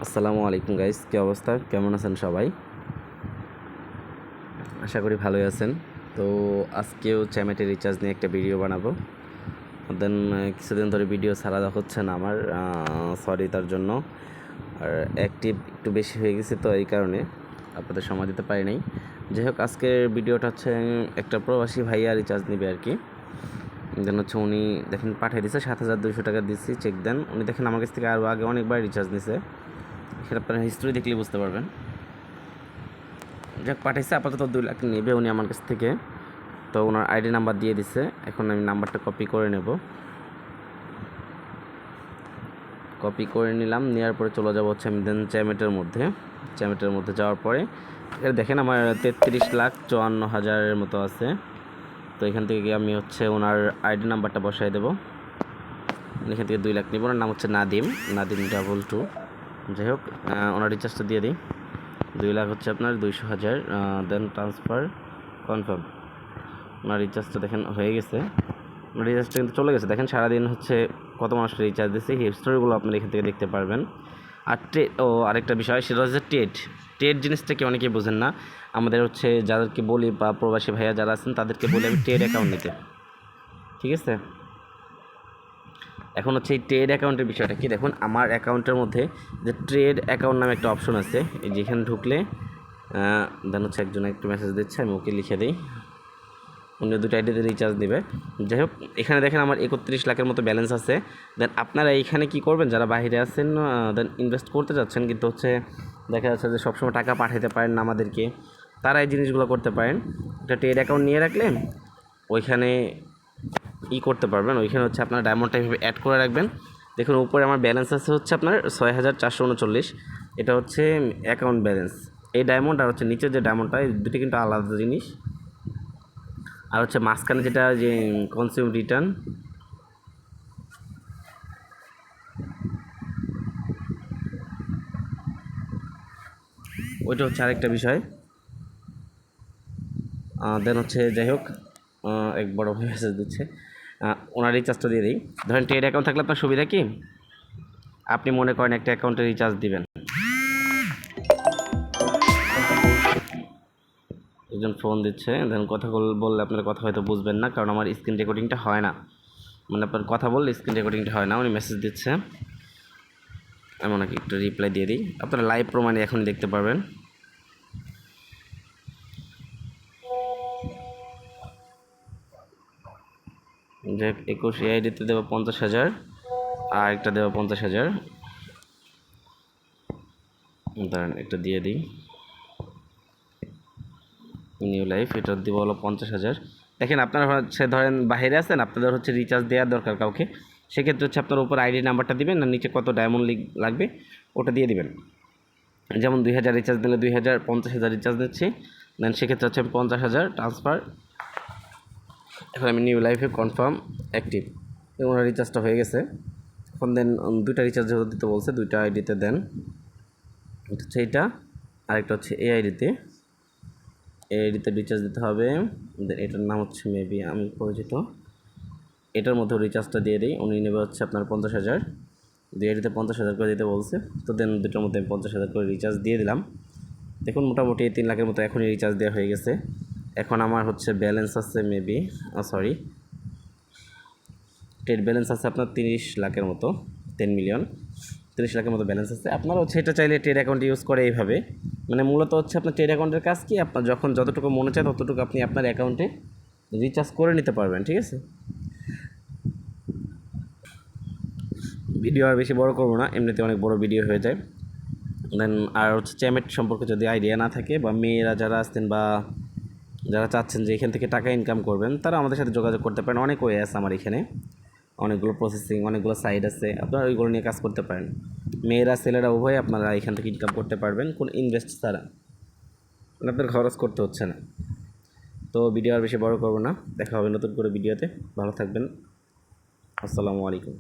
আসসালামু আলাইকুম গাইস, কী অবস্থা? কেমন আছেন সবাই? আশা করি ভালোই আছেন। তো আজকেও চ্যামেটে রিচার্জ নিয়ে একটা ভিডিও বানাবো। দেন কিছুদিন ধরে ভিডিও ছাড়া হচ্ছে না আমার, সরি তার জন্য। আর অ্যাক্টিভ একটু বেশি হয়ে গেছে, তো এই কারণে আপনাদের সময় দিতে পারি নাই। যাই হোক, আজকের ভিডিওটা হচ্ছে একটা প্রবাসী ভাইয়া রিচার্জ নেবে আর কি। দেন হচ্ছে উনি দেখেন পাঠিয়ে দিচ্ছে 7,200 টাকা দিচ্ছি, চেক দেন। উনি দেখেন আমার কাছ থেকে আরও আগে অনেকবার রিচার্জ নিছে, সেটা আপনারা হিস্ট্রি দেখলেই বুঝতে পারবেন। যাক, পাঠাইছে, আপাতত 2 লাখ নেবে উনি আমার কাছ থেকে। তো ওনার আইডি নাম্বার দিয়ে দিছে, এখন আমি নাম্বারটা কপি করে নেব। কপি করে নিলাম, নেওয়ার পরে চলে যাবো হচ্ছে আমি দেন চ্যামেটের মধ্যে যাওয়ার পরে দেখেন আমার 33,54,000 মতো আছে। তো এখান থেকে আমি হচ্ছে ওনার আইডি নাম্বারটা বসাই দেবো। এখান থেকে 2 লাখ নিব। ওনার নাম হচ্ছে নাদিম 222। যাই হোক, ওনার রিচার্জটা দিয়ে দিই। 2 লাখ হচ্ছে আপনার 200,000, দেন ট্রান্সফার কনফার্ম। ওনার রিচার্জটা দেখেন হয়ে গেছে। রিচার্জটা কিন্তু চলে গেছে, দেখেন সারাদিন হচ্ছে কত মানুষ রিচার্জ দিচ্ছে, হিস্টোরিগুলো আপনারা এখান থেকে দেখতে পারবেন। আর আরেকটা বিষয়, সেটা হচ্ছে টেট জিনিসটা কি অনেকেই বোঝেন না। আমাদের হচ্ছে যাদেরকে বলি বা প্রবাসী ভাইয়া যারা আছেন তাদেরকে বলি আমি টেট অ্যাকাউন্ট নিতে, ঠিক আছে? এখন হচ্ছে এই ট্রেড অ্যাকাউন্টের বিষয়টা কি, দেখুন আমার অ্যাকাউন্টের মধ্যে যে ট্রেড অ্যাকাউন্ট নামে একটা অপশন আছে, এই যেখানে ঢুকলে দেন হচ্ছে একজন একটু মেসেজ দিচ্ছে, আমি ওকে লিখে দিই। অন্য 2টা আইডিতে রিচার্জ নেবে। যাই হোক, এখানে দেখেন আমার 31 লাখের মতো ব্যালেন্স আছে। দেন আপনারা এইখানে কি করবেন, যারা বাইরে আছেন দেন ইনভেস্ট করতে যাচ্ছেন কিন্তু হচ্ছে দেখা যাচ্ছে যে সবসময় টাকা পাঠাতে পারেন না আমাদেরকে, তারা এই জিনিসগুলো করতে পারেন। একটা ট্রেড অ্যাকাউন্ট নিয়ে রাখলে ওইখানে করতে পারবেন। ওইখানে হচ্ছে আপনার ডায়মন্ডটা এইভাবে অ্যাড করে রাখবেন। দেখুন উপরে আমার ব্যালেন্স আছে হচ্ছে আপনার 6,439, এটা হচ্ছে অ্যাকাউন্ট ব্যালেন্স। এই ডায়মন্ড আর হচ্ছে নিচের যে ডায়মন্ডটা, এই দুটো কিন্তু আলাদা জিনিস। আর হচ্ছে মাঝখানে যেটা যে কনজিউম রিটার্ন, ওইটা হচ্ছে আরেকটা বিষয়। দেন হচ্ছে যাই হোক, এক বড় ভাই মেসেজ দিচ্ছে, ওনার রিচার্জটা দিয়ে দিই। ধরেন ট্রেড অ্যাকাউন্ট থাকলে আপনার সুবিধা কি, আপনি মনে করেন একটা অ্যাকাউন্টে রিচার্জ দিবেন, একজন ফোন দিচ্ছে, দেন কথা বললে আপনার কথা হয়তো বুঝবেন না, কারণ আমার স্ক্রিন রেকর্ডিংটা হয় না। মানে আপনার কথা বললে স্ক্রিন রেকর্ডিংটা হয় না। উনি মেসেজ দিচ্ছে, আমি ওনাকে একটু রিপ্লাই দিয়ে দিই। আপনারা লাইভ প্রমাণে এখনই দেখতে পারবেন। যে 21 এআইডিতে দেবো 50,000, আর একটা দেবো 50,000। ধরেন একটা দিয়ে দিই, নিউ লাইফ, এটা দিব হলো 50,000। দেখেন আপনারা হচ্ছে ধরেন বাইরে আছেন, আপনাদের হচ্ছে রিচার্জ দেওয়ার দরকার কাউকে, সেক্ষেত্রে হচ্ছে আপনার উপর আইডি নাম্বারটা দিবেন, আর নিচে কত ডায়মন্ড লাগবে ওটা দিয়ে দিবেন। যেমন 2,000 রিচার্জ দিলে 2,000, 50,000 রিচার্জ নিচ্ছি, দেন সেক্ষেত্রে হচ্ছে আমি 50,000 ট্রান্সফার। এখন আমি নিউ লাইফে কনফার্ম অ্যাক্টিভ, এবং ওনার রিচার্জটা হয়ে গেছে। এখন দেন 2টা রিচার্জ যেহেতু দিতে বলছে, 2টা আইডিতে দেন। এটা হচ্ছে এইটা, আরেকটা হচ্ছে এই আইডিতে রিচার্জ দিতে হবে। এটার নাম হচ্ছে মেবি আমি পরিচিত, এটার মধ্যে রিচার্জটা দিয়ে দিই। উনি নেবে হচ্ছে আপনার 50,000, 2 আইডিতে 50,000 করে দিতে বলছে। তো দেন 2টার মধ্যে 50,000 করে রিচার্জ দিয়ে দিলাম। দেখুন মোটামুটি 3 লাখের মতো এখনই রিচার্জ দেওয়া হয়ে গেছে। এখন আমার হচ্ছে ব্যালেন্স আছে মেবি, ট্রেড ব্যালেন্স আছে আপনার 30 লাখের মতো, 10 মিলিয়ন, 30 লাখের মতো ব্যালেন্স আছে। আপনারা হচ্ছে এটা চাইলে ট্রেড অ্যাকাউন্ট ইউজ করে এইভাবে, মানে মূলত হচ্ছে আপনার ট্রেড অ্যাকাউন্টের কাজ কি, আপনার যখন যতটুকু মনে চায় ততটুকু আপনি আপনার অ্যাকাউন্টে রিচার্জ করে নিতে পারবেন, ঠিক আছে? ভিডিও আর বেশি বড় করবো না, এমনিতে অনেক বড় ভিডিও হয়ে যায়। দেন আর হচ্ছে চ্যামেট সম্পর্কে যদি আইডিয়া না থাকে, বা মেয়েরা যারা আসছেন বা যারা চাচ্ছেন যে এখান থেকে টাকা ইনকাম করবেন, তারা আমাদের সাথে যোগাযোগ করতে পারেন। অনেক ওয়ে আছে আমার এখানে, অনেকগুলো প্রসেসিং, অনেকগুলো সাইট আছে, আপনারা ওইগুলো নিয়ে কাজ করতে পারেন। মেয়েরা ছেলেরা উভয় আপনারা এখান থেকে ইনকাম করতে পারবেন কোনো ইনভেস্ট ছাড়া, মানে আপনার খরচ করতে হচ্ছে না। তো ভিডিও আর বেশি বড় করবো না, দেখা হবে নতুন করে ভিডিওতে। ভালো থাকবেন, আসসালামু আলাইকুম।